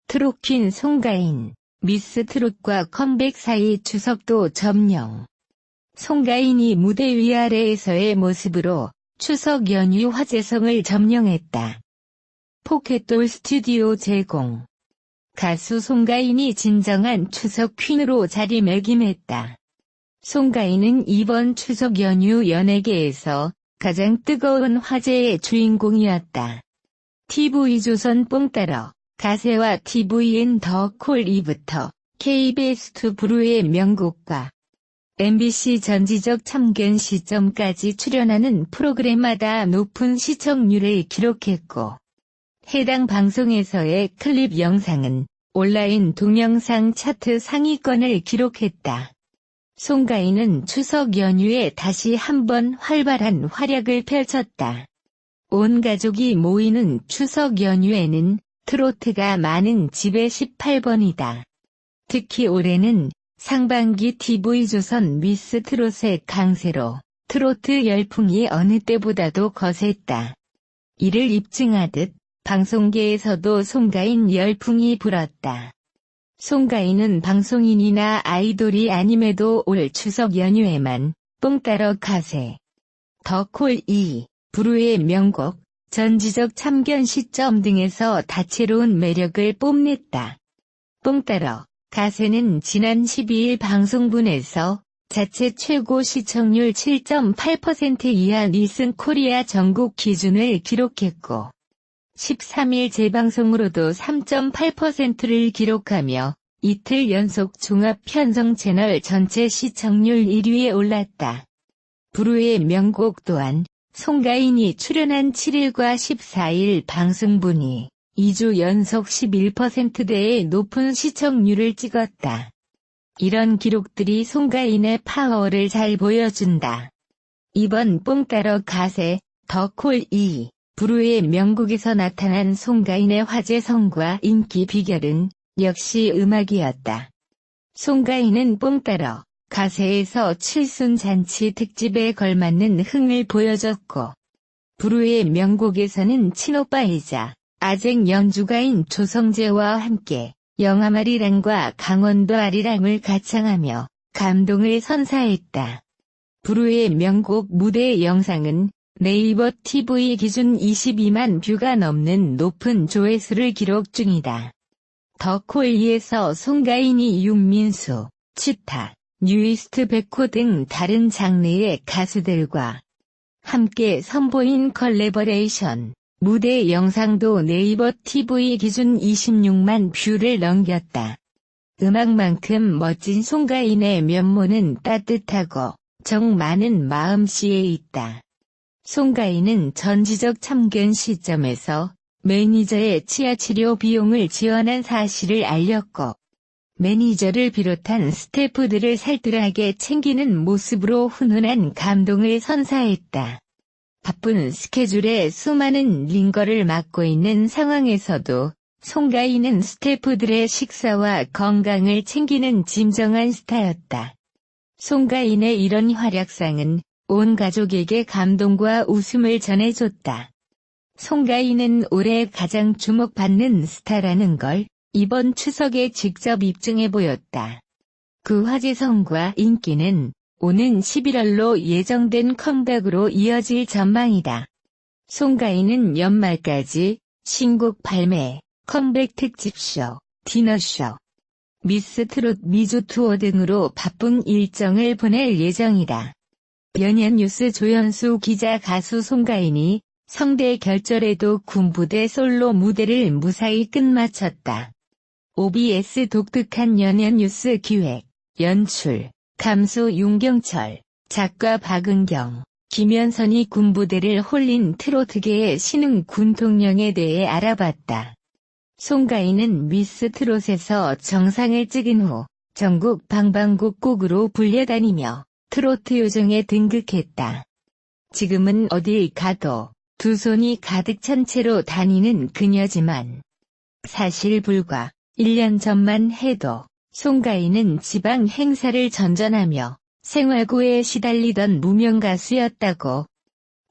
트롯퀸 송가인, 미스 트롯과 컴백 사이 추석도 점령. 송가인이 무대 위아래에서의 모습으로 추석 연휴 화제성을 점령했다. 포켓돌 스튜디오 제공. 가수 송가인이 진정한 추석 퀸으로 자리매김했다. 송가인은 이번 추석 연휴 연예계에서 가장 뜨거운 화제의 주인공이었다. TV조선 뽕 따러 가세와 TVN 더 콜 2부터 KBS2 부르의 명곡과 MBC 전지적 참견 시점까지 출연하는 프로그램마다 높은 시청률을 기록했고, 해당 방송에서의 클립 영상은 온라인 동영상 차트 상위권을 기록했다. 송가인은 추석 연휴에 다시 한번 활발한 활약을 펼쳤다. 온 가족이 모이는 추석 연휴에는 트로트가 많은 집의 18번이다. 특히 올해는 상반기 TV조선 미스 트롯의 강세로 트로트 열풍이 어느 때보다도 거셌다. 이를 입증하듯 방송계에서도 송가인 열풍이 불었다. 송가인은 방송인이나 아이돌이 아님에도 올 추석 연휴에만 뽕 따러 가세, 더 콜 2, 부르의 명곡, 전지적 참견 시점 등에서 다채로운 매력을 뽐냈다. 뽕 따러 가세는 지난 12일 방송분에서 자체 최고 시청률 7.8% 이하 리슨 코리아 전국 기준을 기록했고, 13일 재방송으로도 3.8%를 기록하며 이틀 연속 종합 편성 채널 전체 시청률 1위에 올랐다. 부르의 명곡 또한 송가인이 출연한 7일과 14일 방송분이 2주 연속 11%대의 높은 시청률을 찍었다. 이런 기록들이 송가인의 파워를 잘 보여준다. 이번 뽕 따러 가세, 더 콜 2, 부르의 명곡에서 나타난 송가인의 화제성과 인기 비결은 역시 음악이었다. 송가인은 뽕 따러 가세에서 칠순잔치 특집에 걸맞는 흥을 보여줬고, 부르의 명곡에서는 친오빠이자 아쟁 연주가인 조성재와 함께 영암아리랑과 강원도 아리랑을 가창하며 감동을 선사했다. 부르의 명곡 무대 영상은 네이버 TV 기준 22만 뷰가 넘는 높은 조회수를 기록 중이다. 더 콜 2에서 송가인이 윤민수, 치타, 뉴이스트 백호 등 다른 장르의 가수들과 함께 선보인 컬래버레이션 무대 영상도 네이버 TV 기준 26만 뷰를 넘겼다. 음악만큼 멋진 송가인의 면모는 따뜻하고 정 많은 마음씨에 있다. 송가인은 전지적 참견 시점에서 매니저의 치아치료 비용을 지원한 사실을 알렸고, 매니저를 비롯한 스태프들을 살뜰하게 챙기는 모습으로 훈훈한 감동을 선사했다. 바쁜 스케줄에 수많은 링거를 맡고 있는 상황에서도 송가인은 스태프들의 식사와 건강을 챙기는 진정한 스타였다. 송가인의 이런 활약상은 온 가족에게 감동과 웃음을 전해줬다. 송가인은 올해 가장 주목받는 스타라는 걸 이번 추석에 직접 입증해 보였다. 그 화제성과 인기는 오는 11월로 예정된 컴백으로 이어질 전망이다. 송가인은 연말까지 신곡 발매, 컴백 특집쇼, 디너쇼, 미스 트롯 미주 투어 등으로 바쁜 일정을 보낼 예정이다. 연예뉴스 조연수 기자 가수 송가인이 성대 결절에도 군부대 솔로 무대를 무사히 끝마쳤다. OBS 독특한 연예뉴스 기획, 연출, 감수 윤경철, 작가 박은경, 김현선이 군부대를 홀린 트로트계의 신흥 군통령에 대해 알아봤다. 송가인은 미스 트롯에서 정상을 찍은 후 전국 방방곡곡으로 불려다니며 트로트 요정에 등극했다. 지금은 어딜 가도 두 손이 가득 찬 채로 다니는 그녀지만 사실 불과 1년 전만 해도 송가인은 지방 행사를 전전하며 생활고에 시달리던 무명 가수였다고.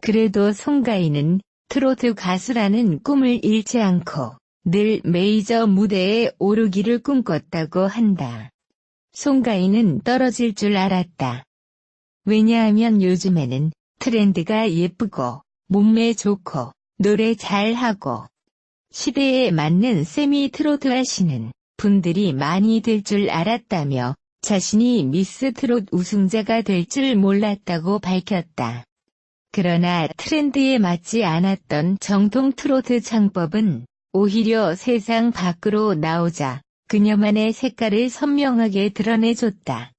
그래도 송가인은 트로트 가수라는 꿈을 잃지 않고 늘 메이저 무대에 오르기를 꿈꿨다고 한다. 송가인은 떨어질 줄 알았다. 왜냐하면 요즘에는 트렌드가 예쁘고 몸매 좋고 노래 잘하고 시대에 맞는 세미 트로트 하시는 분들이 많이 될 줄 알았다며 자신이 미스 트롯 우승자가 될 줄 몰랐다고 밝혔다. 그러나 트렌드에 맞지 않았던 정통 트로트 창법은 오히려 세상 밖으로 나오자 그녀만의 색깔을 선명하게 드러내줬다.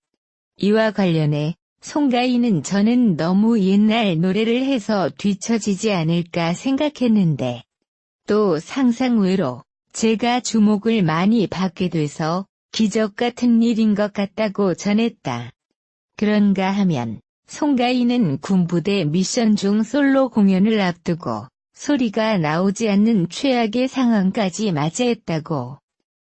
이와 관련해 송가인은 저는 너무 옛날 노래를 해서 뒤처지지 않을까 생각했는데 또 상상외로 제가 주목을 많이 받게 돼서 기적 같은 일인 것 같다고 전했다. 그런가 하면 송가인은 군부대 미션 중 솔로 공연을 앞두고 소리가 나오지 않는 최악의 상황까지 맞이했다고.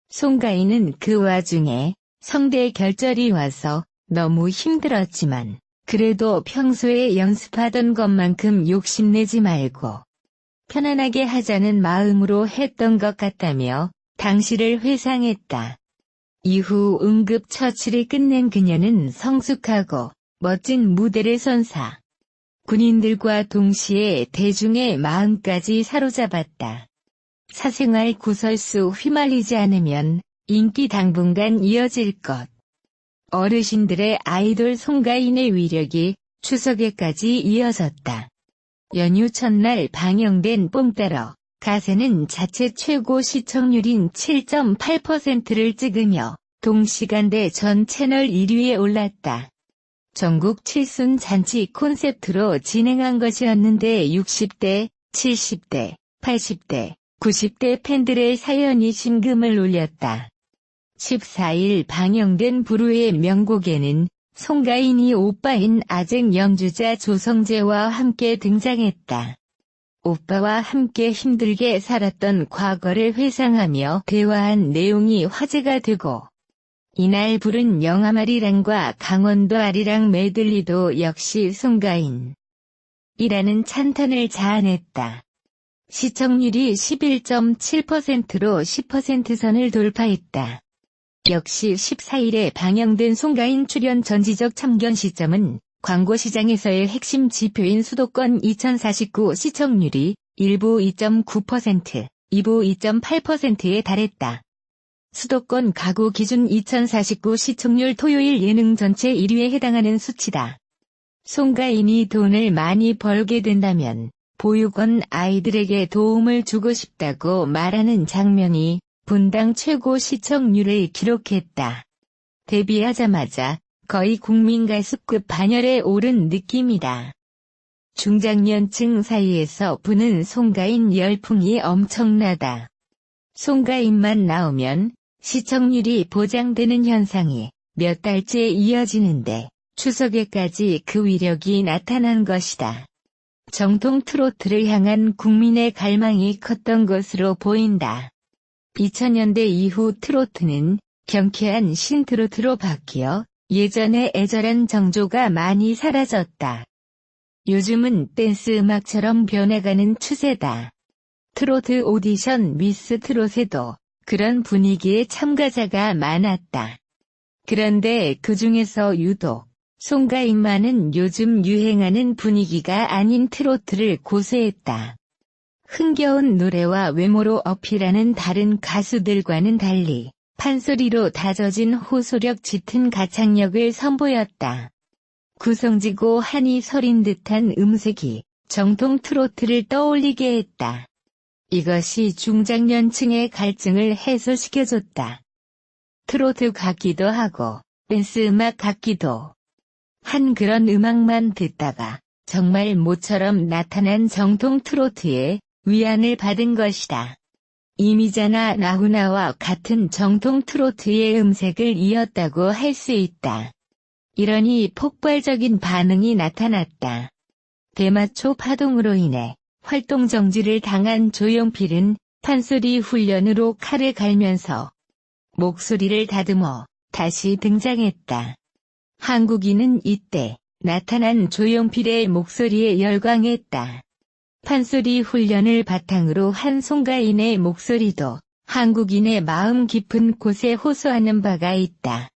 송가인은 그 와중에 성대 결절이 와서 너무 힘들었지만 그래도 평소에 연습하던 것만큼 욕심내지 말고 편안하게 하자는 마음으로 했던 것 같다며 당시를 회상했다. 이후 응급처치를 끝낸 그녀는 성숙하고 멋진 무대를 선사. 군인들과 동시에 대중의 마음까지 사로잡았다. 사생활 구설수 휘말리지 않으면 인기 당분간 이어질 것. 어르신들의 아이돌 송가인의 위력이 추석에까지 이어졌다. 연휴 첫날 방영된 뽕따러 가세는 자체 최고 시청률인 7.8%를 찍으며 동시간대 전 채널 1위에 올랐다. 전국 칠순 잔치 콘셉트로 진행한 것이었는데 60대, 70대, 80대, 90대 팬들의 사연이 심금을 울렸다. 14일 방영된 부르의 명곡에는 송가인이 오빠인 아쟁 연주자 조성재와 함께 등장했다. 오빠와 함께 힘들게 살았던 과거를 회상하며 대화한 내용이 화제가 되고 이날 부른 영암아리랑과 강원도 아리랑 메들리도 역시 송가인이라는 찬탄을 자아냈다. 시청률이 11.7%로 10% 선을 돌파했다. 역시 14일에 방영된 송가인 출연 전지적 참견 시점은 광고 시장에서의 핵심 지표인 수도권 2049 시청률이 1부 2.9%, 2부 2.8%에 달했다. 수도권 가구 기준 2049 시청률 토요일 예능 전체 1위에 해당하는 수치다. 송가인이 돈을 많이 벌게 된다면 보육원 아이들에게 도움을 주고 싶다고 말하는 장면이 분당 최고 시청률을 기록했다. 데뷔하자마자 거의 국민 가수급 반열에 오른 느낌이다. 중장년층 사이에서 부는 송가인 열풍이 엄청나다. 송가인만 나오면 시청률이 보장되는 현상이 몇 달째 이어지는데 추석에까지 그 위력이 나타난 것이다. 정통 트로트를 향한 국민의 갈망이 컸던 것으로 보인다. 2000년대 이후 트로트는 경쾌한 신트로트로 바뀌어 예전의 애절한 정조가 많이 사라졌다. 요즘은 댄스 음악처럼 변해가는 추세다. 트로트 오디션 미스 트롯에도 그런 분위기의 참가자가 많았다. 그런데 그 중에서 유독 송가인만은 요즘 유행하는 분위기가 아닌 트로트를 고수했다. 흥겨운 노래와 외모로 어필하는 다른 가수들과는 달리 판소리로 다져진 호소력 짙은 가창력을 선보였다. 구성지고 한이 서린 듯한 음색이 정통 트로트를 떠올리게 했다. 이것이 중장년층의 갈증을 해소시켜줬다. 트로트 같기도 하고 댄스 음악 같기도 한 그런 음악만 듣다가 정말 모처럼 나타난 정통 트로트에 위안을 받은 것이다. 이미자나 나훈아와 같은 정통 트로트의 음색을 이었다고 할 수 있다. 이러니 폭발적인 반응이 나타났다. 대마초 파동으로 인해 활동 정지를 당한 조용필은 판소리 훈련으로 칼을 갈면서 목소리를 다듬어 다시 등장했다. 한국인은 이때 나타난 조용필의 목소리에 열광했다. 판소리 훈련을 바탕으로 한 송가인의 목소리도 한국인의 마음 깊은 곳에 호소하는 바가 있다.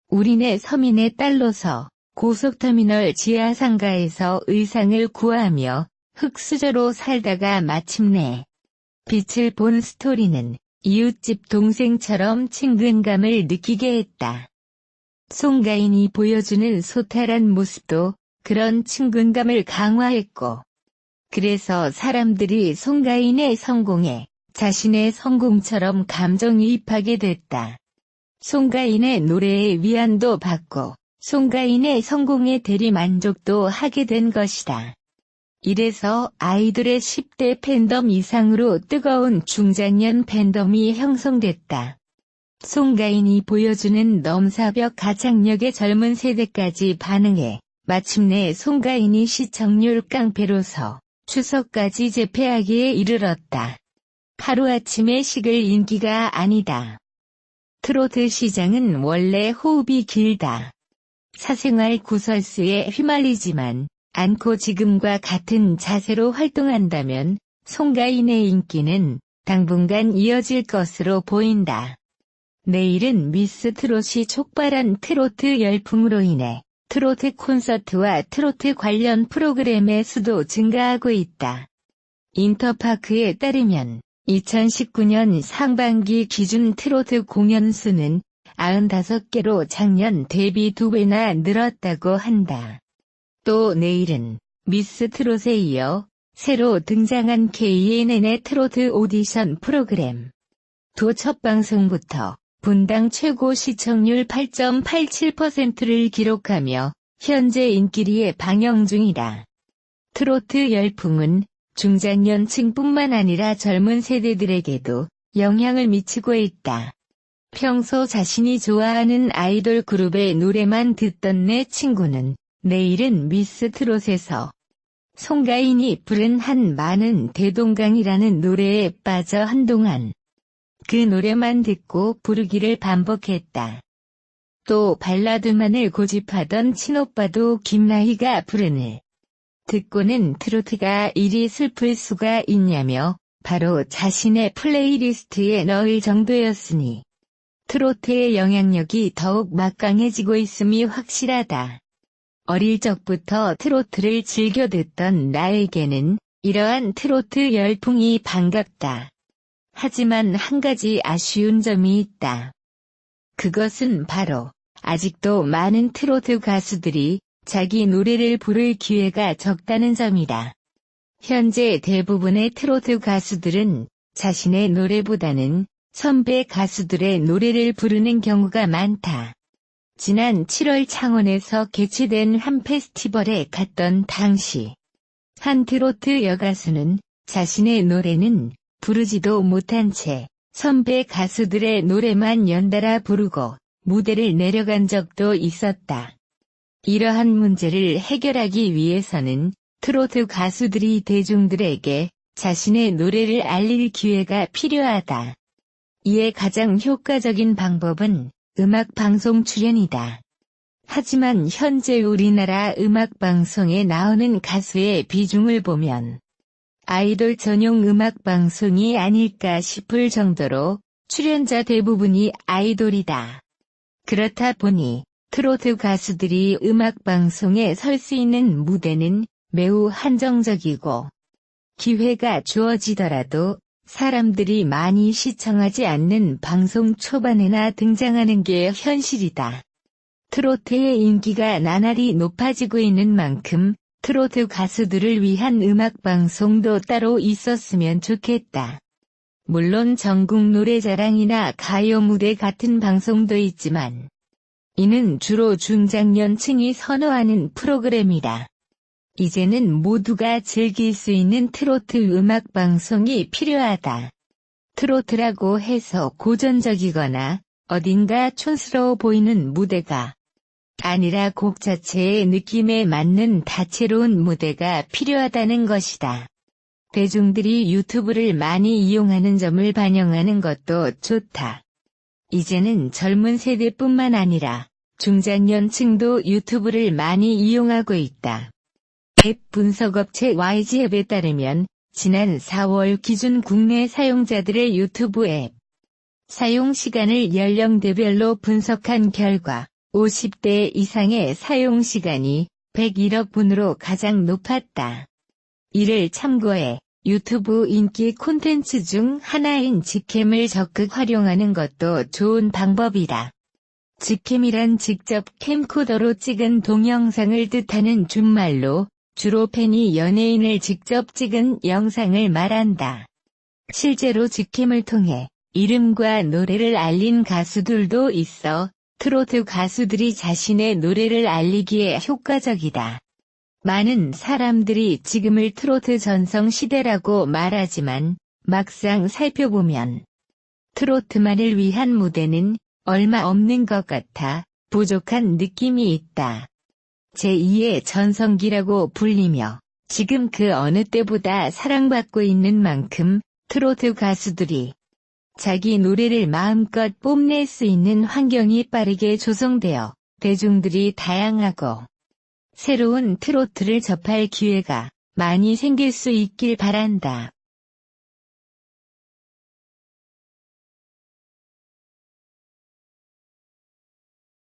우리네 서민의 딸로서 고속터미널 지하상가에서 의상을 구하며 흙수저로 살다가 마침내 빛을 본 스토리는 이웃집 동생처럼 친근감을 느끼게 했다. 송가인이 보여주는 소탈한 모습도 그런 친근감을 강화했고, 그래서 사람들이 송가인의 성공에 자신의 성공처럼 감정이입하게 됐다. 송가인의 노래에 위안도 받고 송가인의 성공에 대리만족도 하게 된 것이다. 이래서 아이돌의 10대 팬덤 이상으로 뜨거운 중장년 팬덤이 형성됐다. 송가인이 보여주는 넘사벽 가창력에 젊은 세대까지 반응해 마침내 송가인이 시청률 깡패로서 추석까지 재패하기에 이르렀다. 하루아침에 식을 인기가 아니다. 트로트 시장은 원래 호흡이 길다. 사생활 구설수에 휘말리지만 않고 지금과 같은 자세로 활동한다면 송가인의 인기는 당분간 이어질 것으로 보인다. 내일은 미스 트롯이 촉발한 트로트 열풍으로 인해 트로트 콘서트와 트로트 관련 프로그램의 수도 증가하고 있다. 인터파크에 따르면 2019년 상반기 기준 트로트 공연 수는 95개로 작년 대비 2배나 늘었다고 한다. 또 내일은 미스 트롯에 이어 새로 등장한 KNN의 트로트 오디션 프로그램 도 첫 방송부터 분당 최고 시청률 8.87%를 기록하며 현재 인기리에 방영 중이다. 트로트 열풍은 중장년층뿐만 아니라 젊은 세대들에게도 영향을 미치고 있다. 평소 자신이 좋아하는 아이돌 그룹의 노래만 듣던 내 친구는 내일은 미스 트롯에서 송가인이 부른 한 많은 대동강이라는 노래에 빠져 한동안 그 노래만 듣고 부르기를 반복했다. 또 발라드만을 고집하던 친오빠도 김나희가 부르는 듣고는 트로트가 이리 슬플 수가 있냐며 바로 자신의 플레이리스트에 넣을 정도였으니 트로트의 영향력이 더욱 막강해지고 있음이 확실하다. 어릴 적부터 트로트를 즐겨 듣던 나에게는 이러한 트로트 열풍이 반갑다. 하지만 한 가지 아쉬운 점이 있다. 그것은 바로 아직도 많은 트로트 가수들이 자기 노래를 부를 기회가 적다는 점이다. 현재 대부분의 트로트 가수들은 자신의 노래보다는 선배 가수들의 노래를 부르는 경우가 많다. 지난 7월 창원에서 개최된 한 페스티벌에 갔던 당시 한 트로트 여가수는 자신의 노래는 부르지도 못한 채 선배 가수들의 노래만 연달아 부르고 무대를 내려간 적도 있었다. 이러한 문제를 해결하기 위해서는 트로트 가수들이 대중들에게 자신의 노래를 알릴 기회가 필요하다. 이에 가장 효과적인 방법은 음악방송 출연이다. 하지만 현재 우리나라 음악방송에 나오는 가수의 비중을 보면 아이돌 전용 음악방송이 아닐까 싶을 정도로 출연자 대부분이 아이돌이다. 그렇다 보니 트로트 가수들이 음악방송에 설 수 있는 무대는 매우 한정적이고 기회가 주어지더라도 사람들이 많이 시청하지 않는 방송 초반에나 등장하는 게 현실이다. 트로트의 인기가 나날이 높아지고 있는 만큼 트로트 가수들을 위한 음악방송도 따로 있었으면 좋겠다. 물론 전국 노래자랑이나 가요 무대 같은 방송도 있지만 이는 주로 중장년층이 선호하는 프로그램이다. 이제는 모두가 즐길 수 있는 트로트 음악방송이 필요하다. 트로트라고 해서 고전적이거나 어딘가 촌스러워 보이는 무대가 아니라 곡 자체의 느낌에 맞는 다채로운 무대가 필요하다는 것이다. 대중들이 유튜브를 많이 이용하는 점을 반영하는 것도 좋다. 이제는 젊은 세대뿐만 아니라 중장년층도 유튜브를 많이 이용하고 있다. 앱 분석업체 YG앱에 따르면 지난 4월 기준 국내 사용자들의 유튜브 앱 사용 시간을 연령대별로 분석한 결과 50대 이상의 사용 시간이 101억 분으로 가장 높았다. 이를 참고해 유튜브 인기 콘텐츠 중 하나인 직캠을 적극 활용하는 것도 좋은 방법이다. 직캠이란 직접 캠코더로 찍은 동영상을 뜻하는 준말로 주로 팬이 연예인을 직접 찍은 영상을 말한다. 실제로 직캠을 통해 이름과 노래를 알린 가수들도 있어 트로트 가수들이 자신의 노래를 알리기에 효과적이다. 많은 사람들이 지금을 트로트 전성 시대라고 말하지만 막상 살펴보면 트로트만을 위한 무대는 얼마 없는 것 같아 부족한 느낌이 있다. 제2의 전성기라고 불리며 지금 그 어느 때보다 사랑받고 있는 만큼 트로트 가수들이 자기 노래를 마음껏 뽐낼 수 있는 환경이 빠르게 조성되어 대중들이 다양하고 새로운 트로트를 접할 기회가 많이 생길 수 있길 바란다.